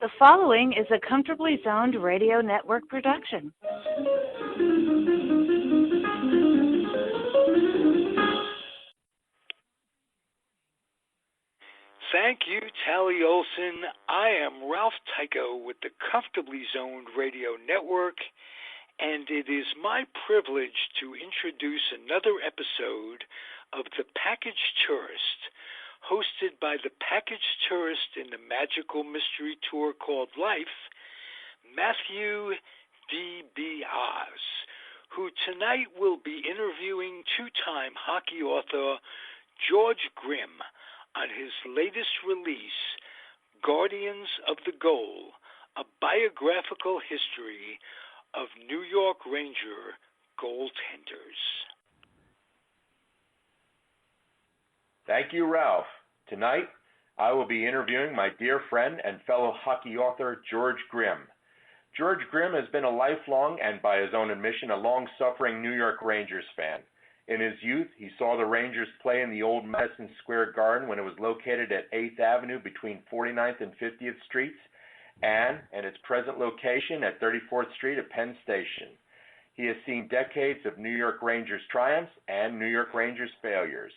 The following is a Comfortably Zoned Radio Network production. Thank you, Tally Olson. I am Ralph Tycho with the Comfortably Zoned Radio Network, and it is my privilege to introduce another episode of The Package Tourist, hosted by the package tourist in the magical mystery tour called Life, Matthew DiBiase, who tonight will be interviewing two-time hockey author George Grimm on his latest release, Guardians of the Goal, a biographical history of New York Ranger goaltenders. Thank you, Ralph. Tonight, I will be interviewing my dear friend and fellow hockey author, George Grimm. George Grimm has been a lifelong and, by his own admission, a long-suffering New York Rangers fan. In his youth, he saw the Rangers play in the old Madison Square Garden when it was located at 8th Avenue between 49th and 50th Streets, and in its present location at 34th Street at Penn Station. He has seen decades of New York Rangers triumphs and New York Rangers failures.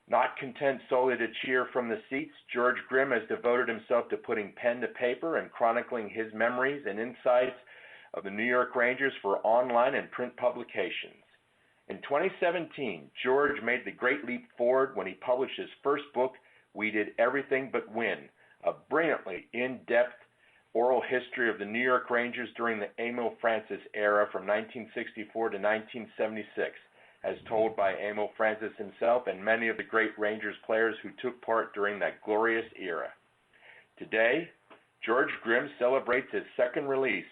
Not content solely to cheer from the seats, George Grimm has devoted himself to putting pen to paper and chronicling his memories and insights of the New York Rangers for online and print publications. In 2017, George made the great leap forward when he published his first book, We Did Everything But Win, a brilliantly in-depth oral history of the New York Rangers during the Emil Francis era from 1964 to 1976. As told by Emil Francis himself and many of the great Rangers players who took part during that glorious era. Today, George Grimm celebrates his second release,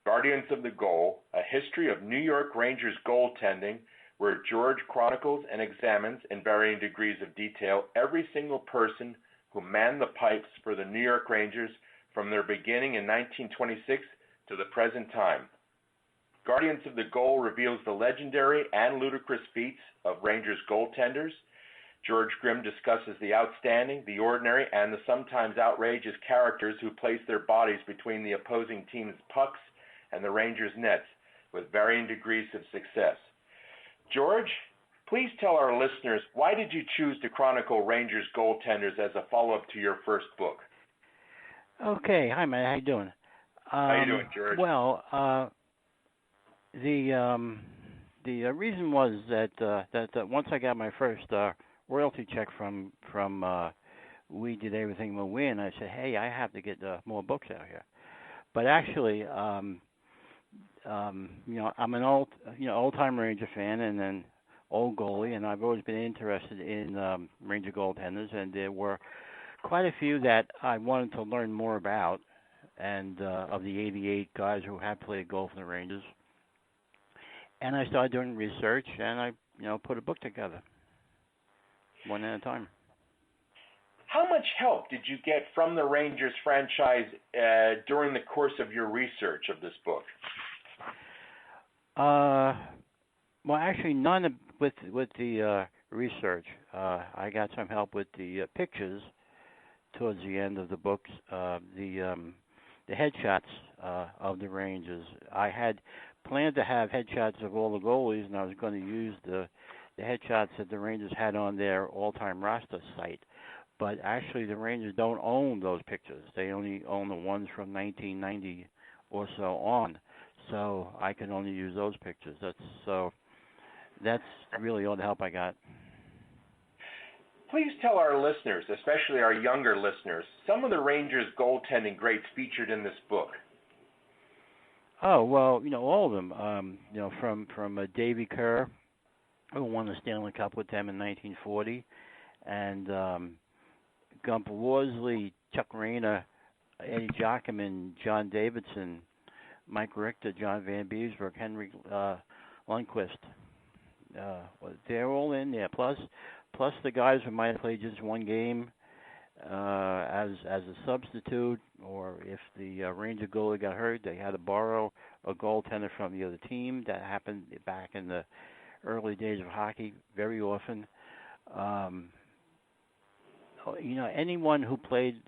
Guardians of the Goal, a history of New York Rangers goaltending, where George chronicles and examines in varying degrees of detail every single person who manned the pipes for the New York Rangers from their beginning in 1926 to the present time. Guardians of the Goal reveals the legendary and ludicrous feats of Rangers goaltenders. George Grimm discusses the outstanding, the ordinary, and the sometimes outrageous characters who place their bodies between the opposing team's pucks and the Rangers' nets with varying degrees of success. George, please tell our listeners, why did you choose to chronicle Rangers goaltenders as a follow-up to your first book? Okay. Hi, man. How you doing? How you doing, George? Well, the reason was that once I got my first royalty check from We Did Everything But Win, I said, hey, I have to get more books out here. But actually, I'm an old-time Ranger fan and an old goalie, and I've always been interested in Ranger goaltenders, and there were quite a few that I wanted to learn more about, and of the 88 guys who had played goal for the Rangers. And I started doing research, and I, put a book together, one at a time. How much help did you get from the Rangers franchise during the course of your research of this book? Well, actually, none with the research. I got some help with the pictures towards the end of the books, the headshots of the Rangers. I had planned to have headshots of all the goalies, and I was going to use the headshots that the Rangers had on their all-time roster site. But actually, the Rangers don't own those pictures. They only own the ones from 1990 or so on. So I can only use those pictures. That's really all the help I got. Please tell our listeners, especially our younger listeners, some of the Rangers goaltending greats featured in this book. Oh, well, all of them. From Davy Kerr, who won the Stanley Cup with them in 1940, and Gump Worsley, Chuck Rayner, Eddie Jockman, John Davidson, Mike Richter, John Van Beesbrook, Henry Lundqvist. They're all in there. Plus the guys who might have played just one game as a substitute, or if the Ranger goalie got hurt, they had to borrow a goaltender from the other team. That happened back in the early days of hockey very often. Anyone who played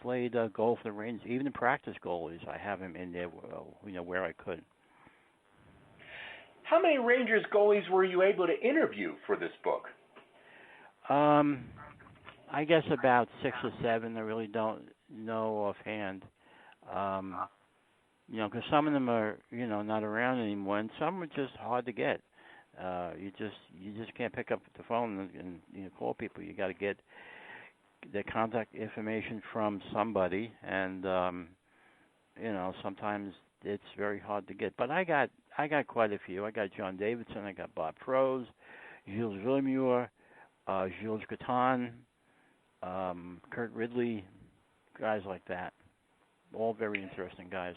played goal for the Rangers. Even the practice goalies, I have him in there, where I could. How many Rangers goalies were you able to interview for this book? I guess about 6 or 7. I really don't know offhand. Because some of them are, not around anymore, and some are just hard to get. You just can't pick up the phone and call people. You got to get their contact information from somebody, and sometimes it's very hard to get. But I got quite a few. I got John Davidson. I got Bob Prose, Gilles Villemure, Jules Gratton, Kurt Ridley, guys like that. All very interesting guys.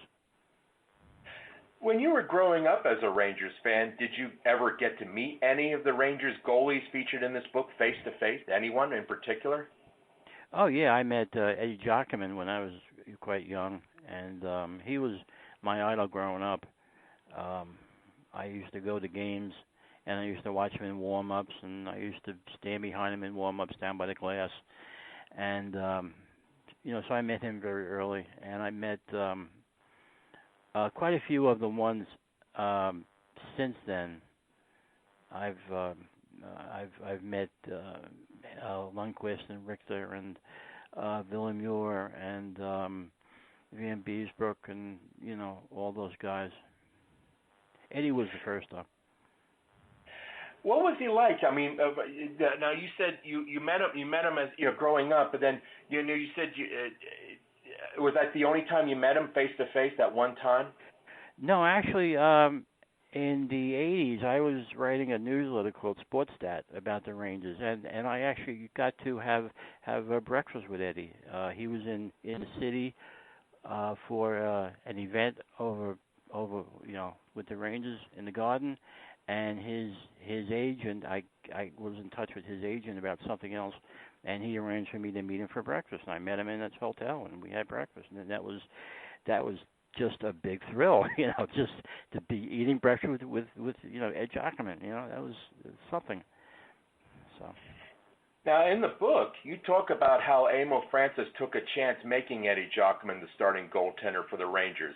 When you were growing up as a Rangers fan, did you ever get to meet any of the Rangers goalies featured in this book face to face? Anyone in particular? Oh yeah, I met Eddie Jockman when I was quite young, and he was my idol growing up. I used to go to games, and I used to watch him in warm-ups, and I used to stand behind him in warm-ups down by the glass, and so I met him very early, and I met quite a few of the ones since then. I've met Lundqvist and Richter and Villemure and Van Beesbrook and all those guys. Eddie was the first though. What was he like? I mean, now you said you met him as growing up, but then you said was that the only time you met him face to face? That one time? No, actually, in the 80s, I was writing a newsletter called Sportstat about the Rangers, and I actually got to have breakfast with Eddie. He was in the city for an event over with the Rangers in the Garden, and his agent, I was in touch with his agent about something else, and he arranged for me to meet him for breakfast. And I met him in that hotel, and we had breakfast, and that was just a big thrill, just to be eating breakfast with Ed Jockman. That was something. So. Now, in the book, you talk about how Emil Francis took a chance making Eddie Jockman the starting goaltender for the Rangers.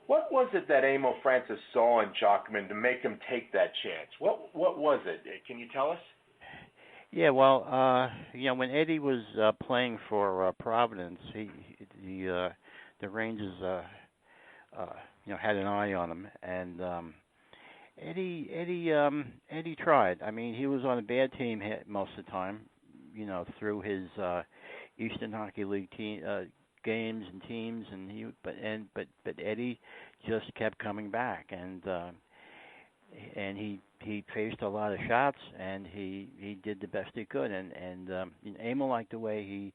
What was it that Emil Francis saw in Jockman to make him take that chance? What was it? Can you tell us? Yeah, well, when Eddie was playing for Providence, the Rangers, had an eye on him, and Eddie tried. I mean, he was on a bad team most of the time, through his Eastern Hockey League games and teams, and but Eddie just kept coming back, and he faced a lot of shots, and he did the best he could, and Emil liked the way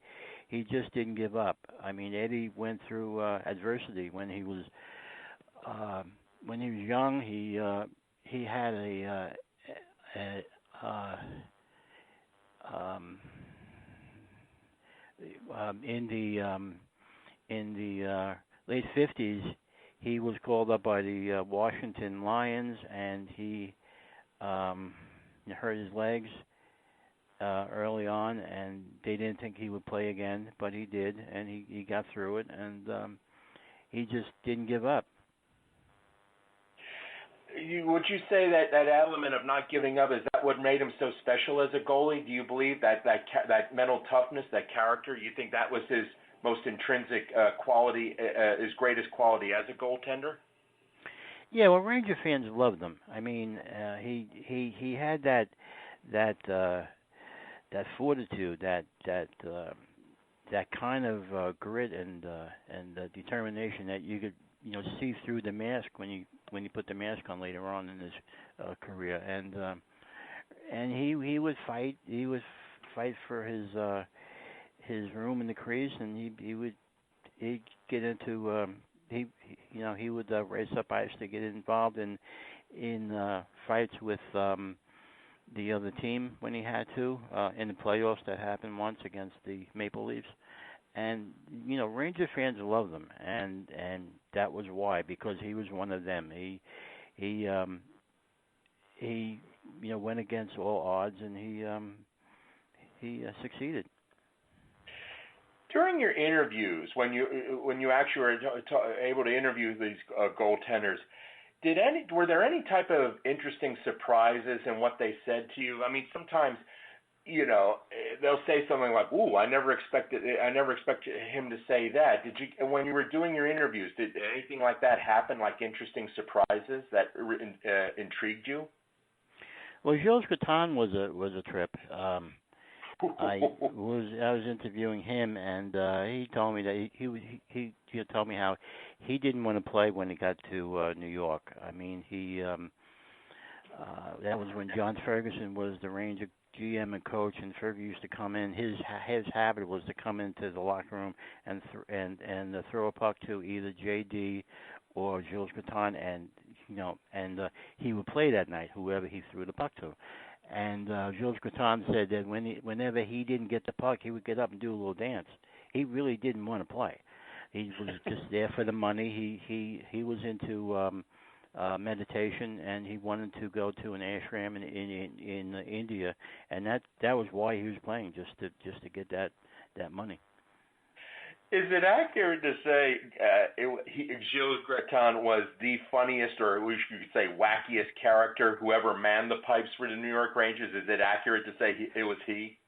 he just didn't give up. I mean, Eddie went through adversity when he was young. He had in the late 50s, he was called up by the Washington Lions, and he hurt his legs early on, and they didn't think he would play again, but he did, and he got through it, and he just didn't give up. Would you say that element of not giving up, is that what made him so special as a goalie? Do you believe that mental toughness, that character, you think that was his most intrinsic quality, his greatest quality as a goaltender? Yeah, well, Ranger fans loved him. I mean, he had that fortitude, that kind of grit and determination that you could see through the mask when you put the mask on later on in his career, and he would fight. He would fight for his room in the crease, and he'd get into he would race up ice to get involved in fights with the other team when he had to in the playoffs that happened once against the Maple Leafs. And Ranger fans loved him, and that was why, because he was one of them. He went against all odds, and he succeeded. During your interviews, when you actually were able to interview these goaltenders, were there any type of interesting surprises in what they said to you? I mean, sometimes, they'll say something like, "Ooh, I never expected him to say that." Did you, when you were doing your interviews, did anything like that happen? Like interesting surprises that intrigued you? Well, George Grimm was a trip. I was interviewing him, and he told me that he told me how he didn't want to play when he got to New York. I mean, that was when John Ferguson was the Ranger GM and coach, and Fergie used to come in. His habit was to come into the locker room and throw a puck to either JD or Jules Grimm, and he would play that night, whoever he threw the puck to. And George Grimm said that whenever he didn't get the puck, he would get up and do a little dance. He really didn't want to play. He was just there for the money. He was into meditation, and he wanted to go to an ashram in India, and that was why he was playing, just to get that money. Is it accurate to say Gilles Greton was the funniest, or we could say wackiest character who ever manned the pipes for the New York Rangers? Is it accurate to say it was he?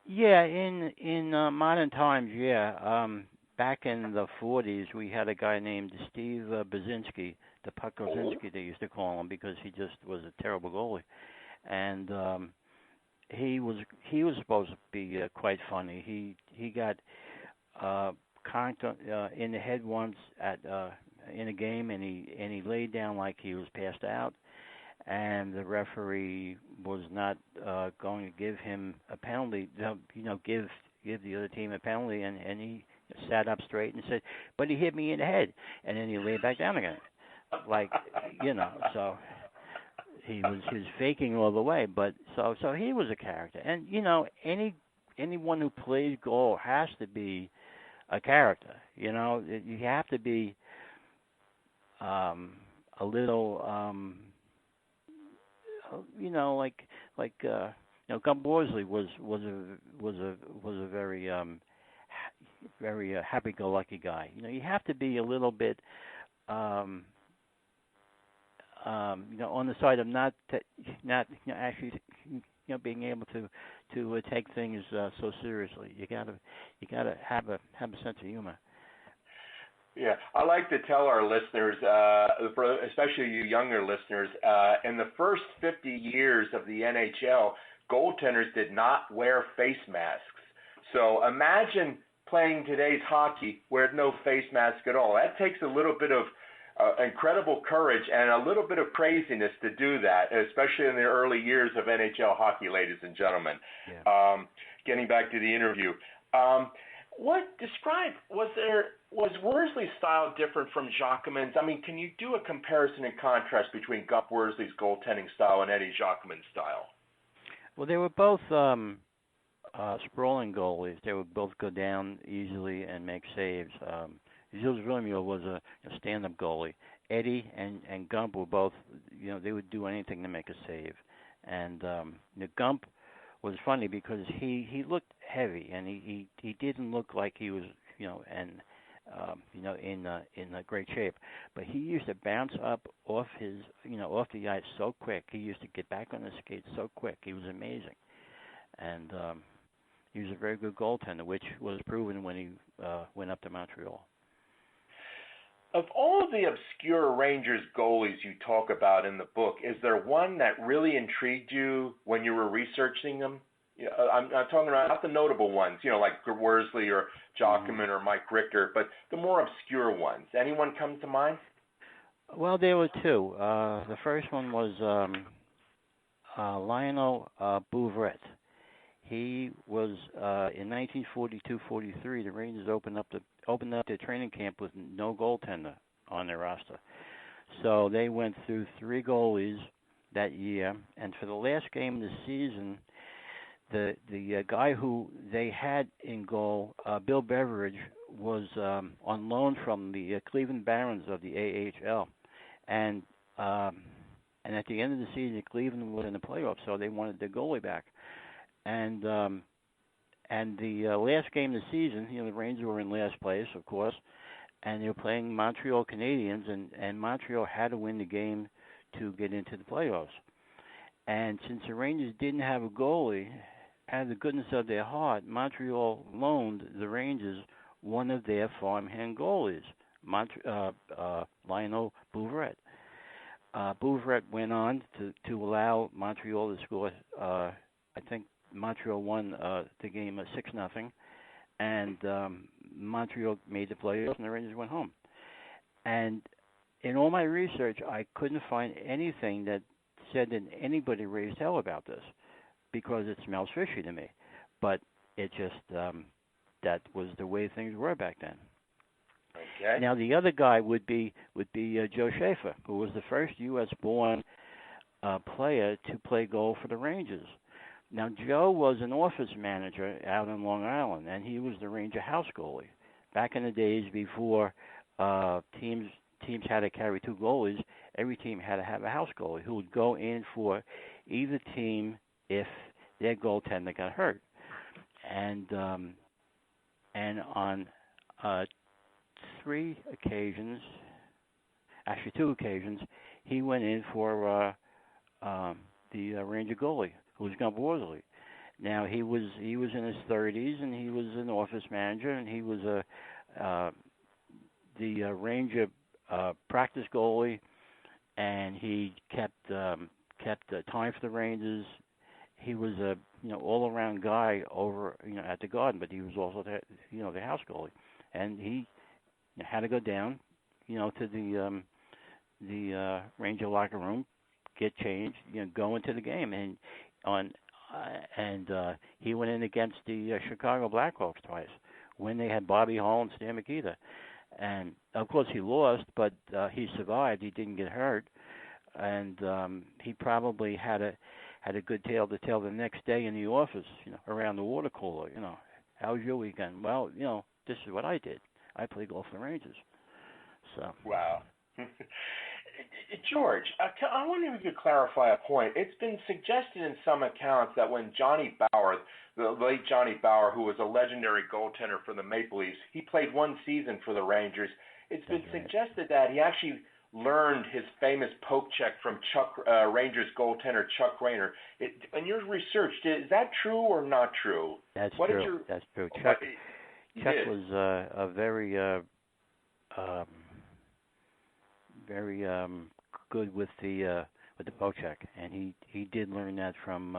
Yeah, in modern times, yeah. Back in the 40s, we had a guy named Steve Baczynski, the Puck Baczynski, they used to call him, because he just was a terrible goalie, and he was supposed to be quite funny. He got conked in the head once in a game, and he laid down like he was passed out, and the referee was not going to give him a penalty. Give the other team a penalty, and he sat up straight and said, "But he hit me in the head," and then he lay back down again, like so. He was faking all the way, but so he was a character, and anyone who plays goal has to be a character. You have to be a little Gump Worsley was a very happy-go-lucky guy. You have to be a little bit. On the side of not actually being able to take things so seriously. You gotta have a sense of humor. Yeah, I like to tell our listeners, especially you younger listeners, in the first 50 years of the NHL, goaltenders did not wear face masks. So imagine playing today's hockey with no face mask at all. That takes a little bit of incredible courage and a little bit of craziness to do that, especially in the early years of NHL hockey, ladies and gentlemen. Yeah. Getting back to the interview, was Worsley's style different from Jacquemin's? I mean, can you do a comparison and contrast between Gump Worsley's goaltending style and Eddie Jacquemin's style? Well, they were both sprawling goalies. They would both go down easily and make saves. Gilles Grimm was a stand-up goalie. Eddie and Gump were both, they would do anything to make a save. And Gump was funny because he looked heavy, and he didn't look like he was, in great shape. But he used to bounce up off off the ice so quick. He used to get back on the skates so quick. He was amazing. And he was a very good goaltender, which was proven when he went up to Montreal. Of all of the obscure Rangers goalies you talk about in the book, is there one that really intrigued you when you were researching them? I'm talking about not the notable ones, like Worsley or Jacquemin or Mike Richter, but the more obscure ones. Anyone come to mind? Well, there were two. The first one was Lionel Bouvret. He was in 1942-43. The Rangers opened up their training camp with no goaltender on their roster, so they went through three goalies that year. And for the last game of the season, the guy who they had in goal, Bill Beveridge, was on loan from the Cleveland Barons of the AHL, and at the end of the season, Cleveland was in the playoffs, so they wanted their goalie back. And and the last game of the season, the Rangers were in last place, of course, and they were playing Montreal Canadiens, and Montreal had to win the game to get into the playoffs. And since the Rangers didn't have a goalie, out of the goodness of their heart, Montreal loaned the Rangers one of their farmhand goalies, Lionel Bouvret. Bouvret went on to allow Montreal to score. I think Montreal won the game 6-0, and Montreal made the playoffs, and the Rangers went home. And in all my research, I couldn't find anything that said that anybody raised hell about this, because it smells fishy to me. But it just that was the way things were back then. Okay. Now the other guy would be Joe Schaefer, who was the first U.S.-born player to play goal for the Rangers. Now Joe was an office manager out in Long Island, and he was the Ranger house goalie. Back in the days before teams had to carry two goalies, every team had to have a house goalie who would go in for either team if their goaltender got hurt. And on two occasions, he went in for the Ranger goalie, who was Gump Worsley. Now he was in his 30s, and he was an office manager, and he was the Ranger practice goalie, and he kept time for the Rangers. He was a all around guy over at the Garden, but he was also the house goalie, and he had to go down to the Ranger locker room, get changed, go into the game, and he went in against the Chicago Blackhawks twice when they had Bobby Hull and Stan Mikita. And of course he lost, but he survived. He didn't get hurt, and he probably had a good tale to tell the next day in the office, around the water cooler. How was your weekend? Well, this is what I did. I played golf for the Rangers. So. Wow. George, I wonder if you could clarify a point. It's been suggested in some accounts that when Johnny Bauer, the late Johnny Bauer, who was a legendary goaltender for the Maple Leafs, he played one season for the Rangers. It's been suggested that he actually learned his famous poke check from Rangers goaltender Chuck Rayner. In your research, is that true or not true? That's true. That's true. Chuck was a very good with the poke check, and he did learn that from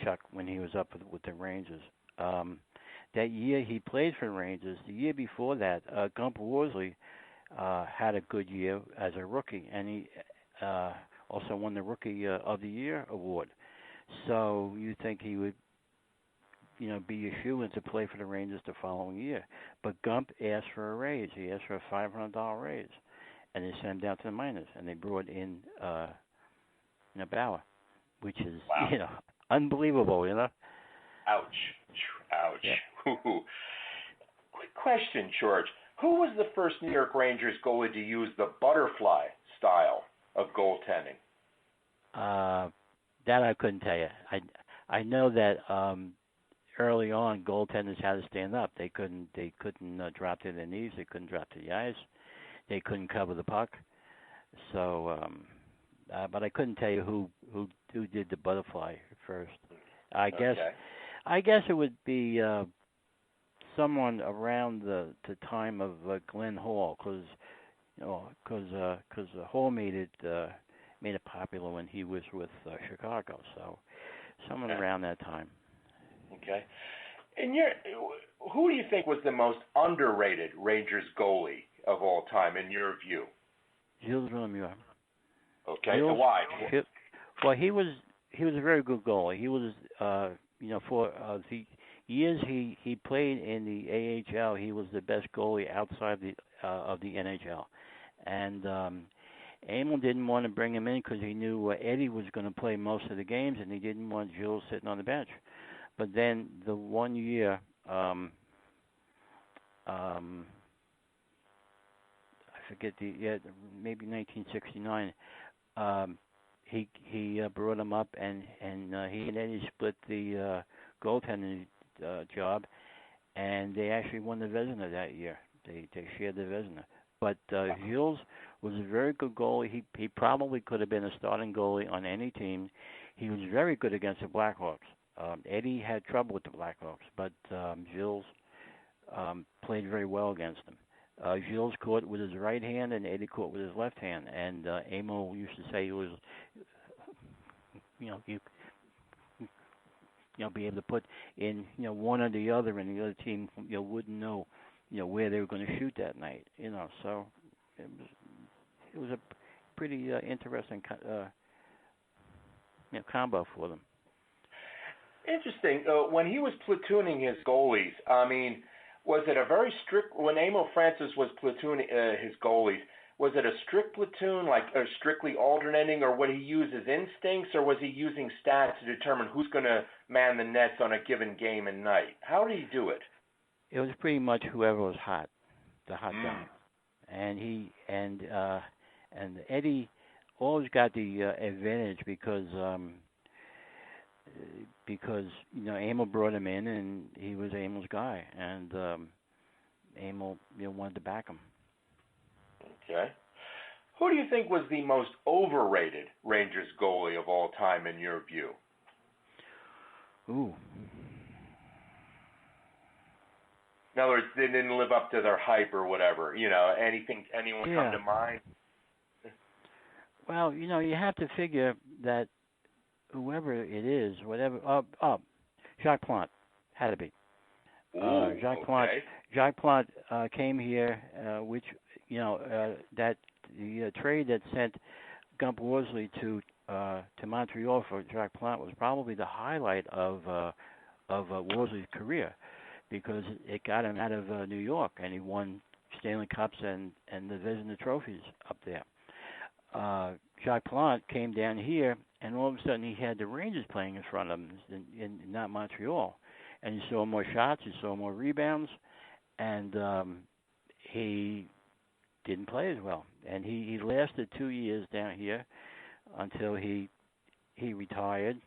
Chuck when he was up with the Rangers. That year he played for the Rangers. The year before that, Gump Worsley had a good year as a rookie, and he also won the Rookie of the Year award. So you think he would, be a shoo-in to play for the Rangers the following year. But Gump asked for a raise. He asked for a $500 raise, and they sent him down to the minors, and they brought in Bauer, which is unbelievable. Ouch. Yeah. Quick question, George. Who was the first New York Rangers goalie to use the butterfly style of goaltending? That I couldn't tell you. I know that early on goaltenders had to stand up. They couldn't drop to their knees. They couldn't drop to the ice. They couldn't cover the puck. So, but I couldn't tell you who did the butterfly first. I guess it would be someone around the time of Glenn Hall, because Hall made it popular when he was with Chicago. So someone around that time. Okay. And who do you think was the most underrated Rangers goalie of all time in your view? Gilles Villemure. Okay. So why? Well, he was a very good goalie. He was for the years he played in the AHL, he was the best goalie outside of the NHL. And Emil didn't want to bring him in because he knew Eddie was going to play most of the games, and he didn't want Jules sitting on the bench. But then the one year, I forget maybe 1969. He brought him up, and he and Eddie split the goaltending job, and they actually won the Vezina that year. They shared the Vezina. But Gilles was a very good goalie. He probably could have been a starting goalie on any team. He was very good against the Blackhawks. Eddie had trouble with the Blackhawks, but Gilles played very well against them. Gilles caught with his right hand, and Eddie caught with his left hand. And Amo used to say he was, be able to put in, one or the other, and the other team, wouldn't know, where they were going to shoot that night. So it was a pretty interesting, combo for them. Interesting. When he was platooning his goalies, was it a very strict? When Emil Francis was platooning his goalies, was it a strict platoon, like strictly alternating, or would he use his instincts, or was he using stats to determine who's going to man the nets on a given game and night? How did he do it? It was pretty much whoever was hot, the hot guy, and Eddie always got the advantage because Emil brought him in, and he was Emil's guy, and Emil wanted to back him. Okay. Who do you think was the most overrated Rangers goalie of all time in your view? Ooh. In other words, they didn't live up to their hype or whatever. Anyone come to mind? Well, you have to figure that whoever it is, whatever. Jacques Plante had to be. Jacques Plante came here, which that the trade that sent Gump Worsley to Montreal for Jacques Plante was probably the highlight of Worsley's career, because it got him out of New York, and he won Stanley Cups and the Vezina trophies up there. Jacques Plante came down here, and all of a sudden he had the Rangers playing in front of him, in not Montreal. And he saw more shots, he saw more rebounds, and he didn't play as well. And he lasted 2 years down here until he retired,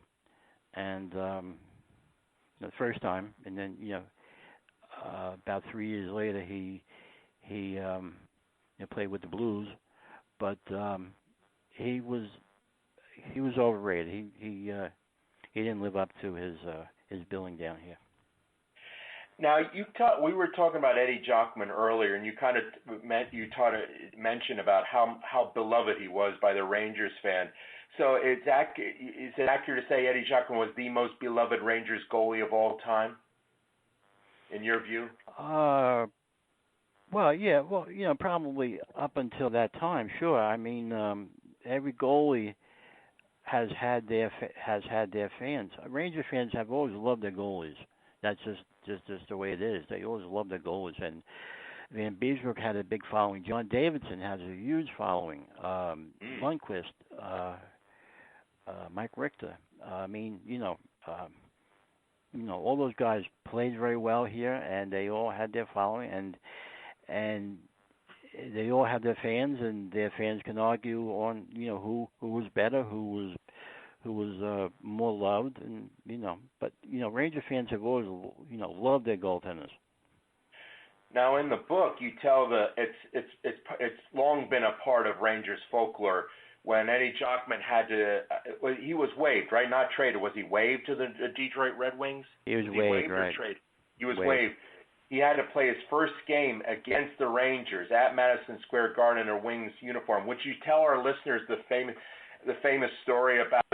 and the first time, and then about 3 years later he played with the Blues, but he was overrated. He didn't live up to his billing down here. Now we were talking about Eddie Jockman earlier, and you kind of mentioned about how beloved he was by the Rangers fan. So is it accurate to say Eddie Jockman was the most beloved Rangers goalie of all time, in your view? Well, yeah. Well, probably up until that time, sure. I mean, every goalie has had their fans. Ranger fans have always loved their goalies. That's just the way it is. They always love their goalies. And Van Beesbrook had a big following. John Davidson has a huge following. Lundqvist, Mike Richter. All those guys played very well here, and they all had their following, and they all have their fans, and their fans can argue on who was better, who was more loved, and but Ranger fans have always loved their goaltenders. Now in the book you tell it's long been a part of Rangers folklore. When Eddie Jockman had to, he was waived, right? Not traded. Was he waived to the Detroit Red Wings? He was waived, right? He was waived. He had to play his first game against the Rangers at Madison Square Garden in a Wings uniform. Would you tell our listeners the famous story about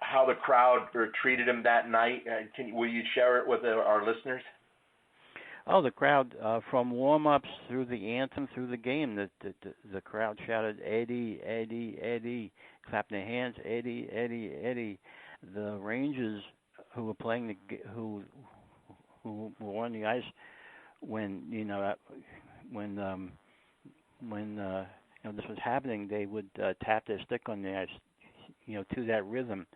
how the crowd treated him that night? Will you share it with our listeners? Oh, the crowd from warm-ups through the anthem through the game, the crowd shouted Eddie, Eddie, Eddie, clapped their hands, Eddie, Eddie, Eddie. The Rangers who were playing who were on the ice when this was happening, they would tap their stick on the ice, to that rhythm.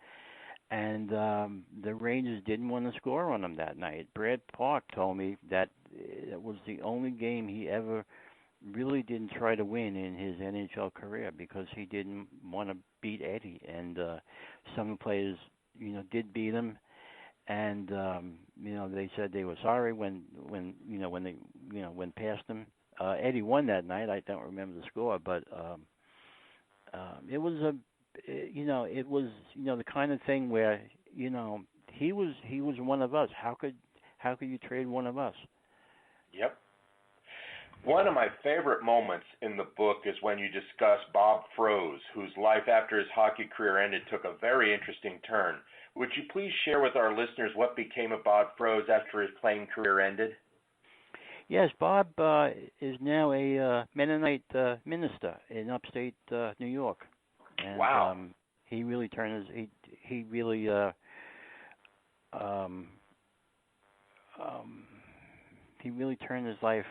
And the Rangers didn't want to score on them that night. Brad Park told me that it was the only game he ever really didn't try to win in his NHL career, because he didn't want to beat Eddie. And some players, did beat him, and they said they were sorry when past them. Eddie won that night. I don't remember the score, but it was the kind of thing where he was one of us. How could you trade one of us? Yep. One of my favorite moments in the book is when you discuss Bob Froese, whose life after his hockey career ended took a very interesting turn. Would you please share with our listeners what became of Bob Froese after his playing career ended? Yes, Bob is now a Mennonite minister in upstate New York. And, wow. He really turned his life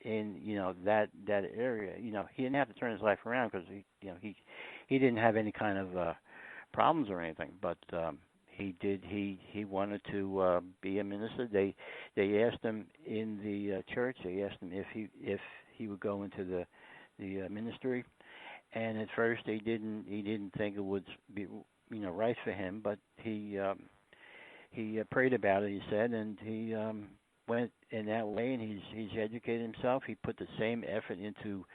in that area. He didn't have to turn his life around because he didn't have any kind of problems or anything, but he did. He wanted to be a minister. They asked him in the church. They asked him if he would go into the ministry, and at first he didn't think it would be right for him, but he prayed about it. He said, and he went in that way, and he's educated himself. He put the same effort into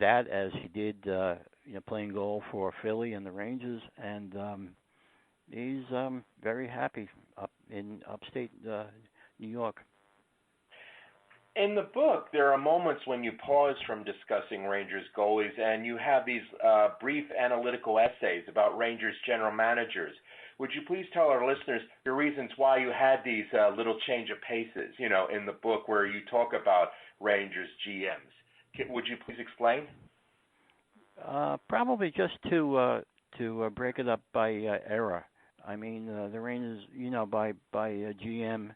that as he did playing goal for Philly and the Rangers, and he's very happy up in upstate New York. In the book, there are moments when you pause from discussing Rangers goalies and you have these brief analytical essays about Rangers general managers. Would you please tell our listeners your reasons why you had these little change of paces, in the book where you talk about Rangers GMs? Would you please explain? Probably just to break it up by era. I mean, the Rangers, by GM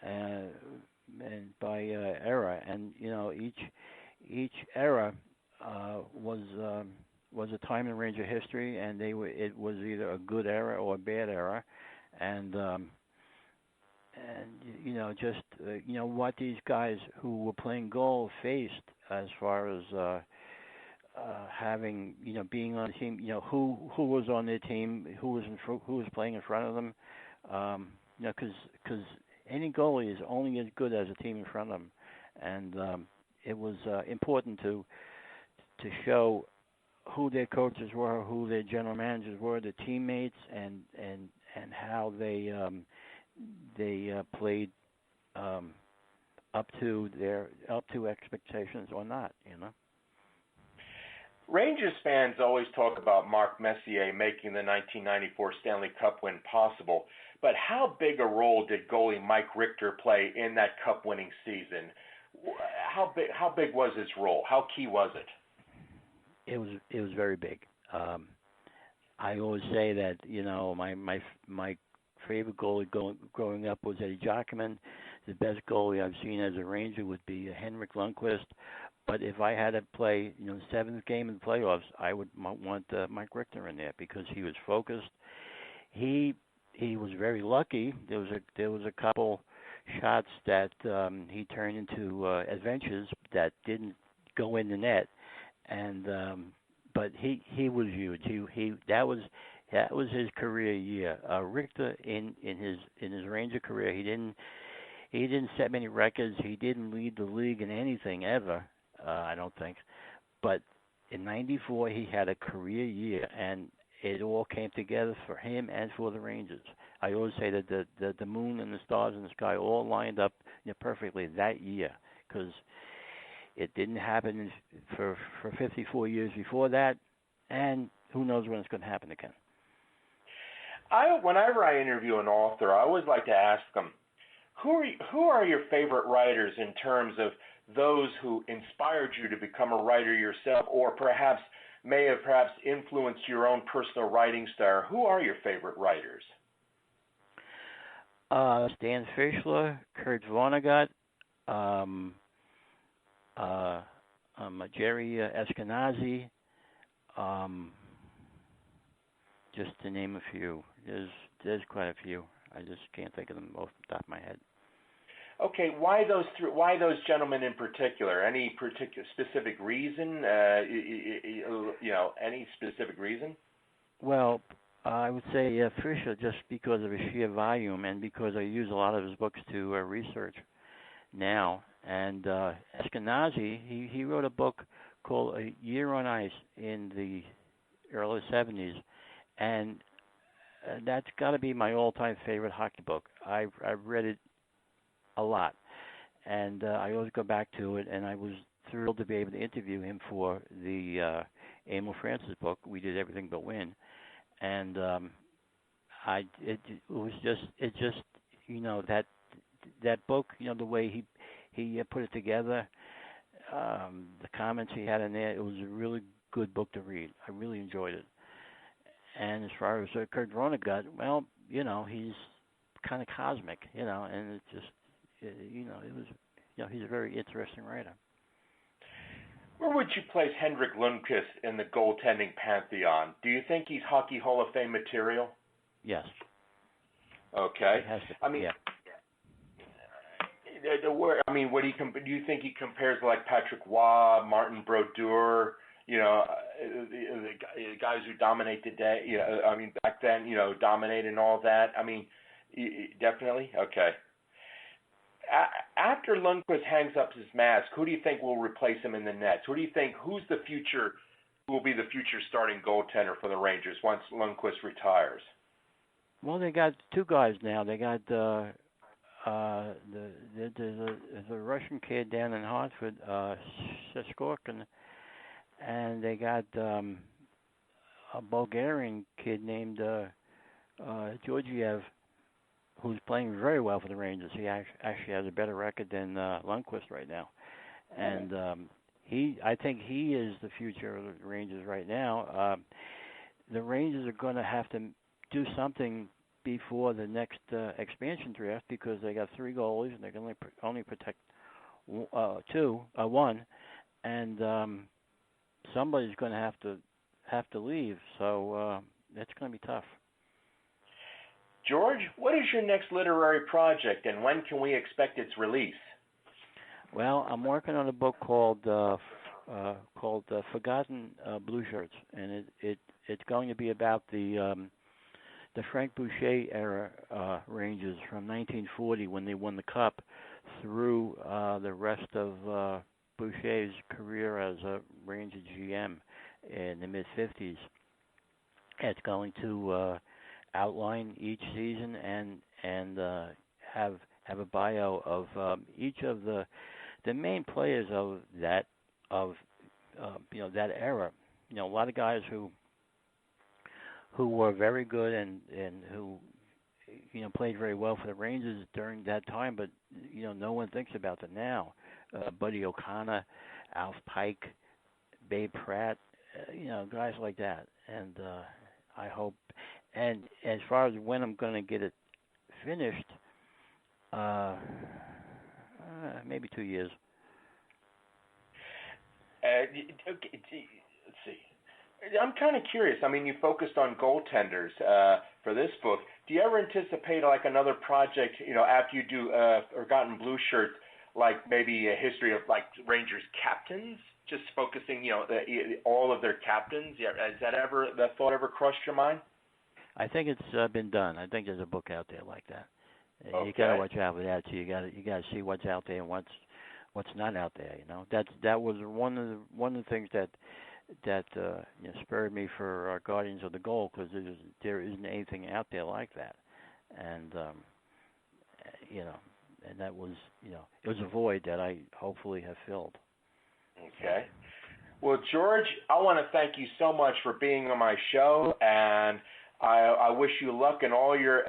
and by era, and each era was a time in Ranger history, and it was either a good era or a bad era, and what these guys who were playing goal faced as far as having being on the team, who was on their team, who was playing in front of them, because any goalie is only as good as a team in front of them, and it was important to show who their coaches were, who their general managers were, their teammates, and how they played up to expectations or not, Rangers fans always talk about Mark Messier making the 1994 Stanley Cup win possible, but how big a role did goalie Mike Richter play in that Cup-winning season? How big was his role? How key was it? It was very big. I always say that my favorite goalie growing up was Eddie Jockman. The best goalie I've seen as a Ranger would be Henrik Lundqvist. But if I had to play, seventh game in the playoffs, I would want Mike Richter in there because he was focused. He was very lucky. There was a couple shots that he turned into adventures that didn't go in the net, and but he was huge. That was his career year. Richter in his Ranger career, he didn't set many records. He didn't lead the league in anything ever. I don't think. But in '94, he had a career year, and it all came together for him and for the Rangers. I always say that the moon and the stars in the sky all lined up perfectly that year, because it didn't happen for 54 years before that, and who knows when it's going to happen again. Whenever I interview an author, I always like to ask them, who are your favorite writers in terms of those who inspired you to become a writer yourself, or perhaps may have influenced your own personal writing style? Who are your favorite writers? Stan Fischler, Kurt Vonnegut, Jerry Eskenazi, just to name a few. There's quite a few. I just can't think of them off the top of my head. Okay, why those gentlemen in particular? Any particular specific reason? Any specific reason? Well, I would say Fisher, just because of his sheer volume and because I use a lot of his books to research now. And Eskenazi, he wrote a book called A Year on Ice in the early 70s, and that's got to be my all-time favorite hockey book. I've read it a lot, and I always go back to it, and I was thrilled to be able to interview him for the Emil Francis book, We Did Everything But Win. And it was just that book, the way he put it together, the comments he had in there, it was a really good book to read. I really enjoyed it. And as far as Kurt Vonnegut, well, he's kind of cosmic, and it just, it was, he's a very interesting writer. Where would you place Henrik Lundqvist in the goaltending pantheon? Do you think he's Hockey Hall of Fame material? Yes. Okay. I mean, what do you think he compares like Patrick Waugh, Martin Brodeur, the guys who dominate today? Back then, dominate and all that. Definitely. Okay. After Lundqvist hangs up his mask, who do you think will replace him in the nets? Who will be the future starting goaltender for the Rangers once Lundqvist retires? Well, they got two guys now. They got there's a Russian kid down in Hartford, Seskorkin, and they got a Bulgarian kid named Georgiev, who's playing very well for the Rangers. He actually has a better record than Lundqvist right now, and I think he is the future of the Rangers right now. The Rangers are going to have to do something before the next expansion draft because they got three goalies and they can only protect one, and somebody's going to have to leave. So it's going to be tough. George, what is your next literary project, and when can we expect its release? Well, I'm working on a book called Forgotten Blue Shirts, and it's going to be about the Frank Boucher era Rangers from 1940 when they won the Cup through the rest of Boucher's career as a Ranger GM in the mid-50s. It's going to outline each season and have a bio of each of the main players of that era. A lot of guys who were very good and who played very well for the Rangers during that time, but no one thinks about them now. Buddy O'Connor, Alf Pike, Babe Pratt, guys like that. And I hope. And as far as when I'm going to get it finished, maybe 2 years. Let's see. I'm kind of curious. You focused on goaltenders for this book. Do you ever anticipate like another project, after you do Forgotten Blue Shirts, like maybe a history of like Rangers captains, just focusing, all of their captains? Yeah, has that thought ever crossed your mind? I think it's been done. I think there's a book out there like that. Okay. You gotta watch out for that too. You gotta see what's out there and what's not out there. That was one of the things that spurred me for Guardians of the Goal, because there isn't anything out there like that, and and that was it was a void that I hopefully have filled. Okay. Well, George, I want to thank you so much for being on my show, and I wish you luck in all your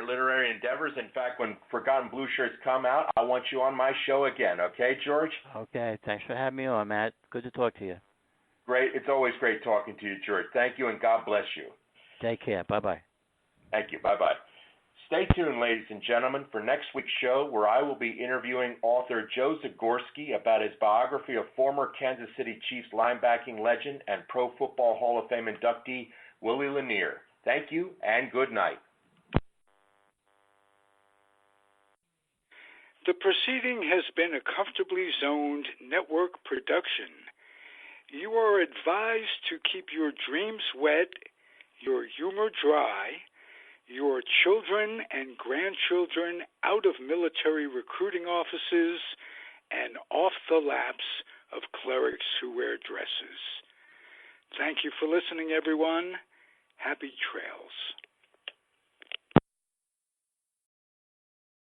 literary endeavors. In fact, when Forgotten Blue Shirts come out, I want you on my show again. Okay, George? Okay. Thanks for having me on, Matt. Good to talk to you. Great. It's always great talking to you, George. Thank you, and God bless you. Take care. Bye-bye. Thank you. Bye-bye. Stay tuned, ladies and gentlemen, for next week's show, where I will be interviewing author Joe Zagorski about his biography of former Kansas City Chiefs linebacking legend and Pro Football Hall of Fame inductee Willie Lanier. Thank you, and good night. The proceeding has been a Comfortably Zoned network production. You are advised to keep your dreams wet, your humor dry, your children and grandchildren out of military recruiting offices and off the laps of clerics who wear dresses. Thank you for listening, everyone. Happy trails.